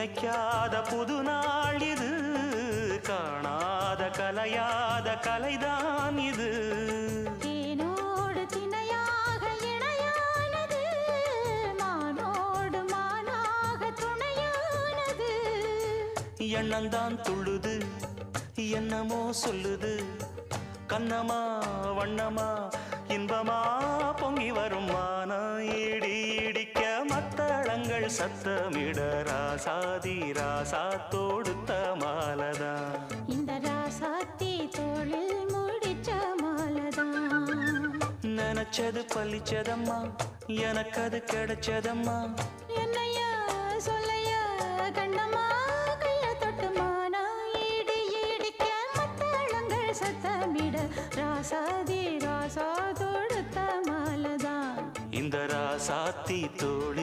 நினைக்காத புது நாள் இது, காணாத கலையாத கலைதான் இது. தேனோடு திணையாக இணையானது, மானோடு மானாக துணையானது. எண்ணந்தான் துள்ளுது என்னமோ சொல்லுது, கண்ணமா வண்ணமா இன்பமா பொங்கி வரும் மான இடி இடிக்க மத்தளங்கள் சத்தமிட ராசாதி ராசா தொடுத்த மாலதான். இந்த ராசாத்தி தோளில் முடிச்ச மாலதான். நினைச்சது பழிச்சதம்மா, எனக்கு அது கிடைச்சதம்மா. என்னையா சொல்லையா கண்ணம்மா, கைய தொட்டு மானா இடி இடிக்க மத்தளங்கள் சத்தமிட ராசாதி ராசா தொடுத்த மாலதான். இந்த ராசாத்தி தோளில்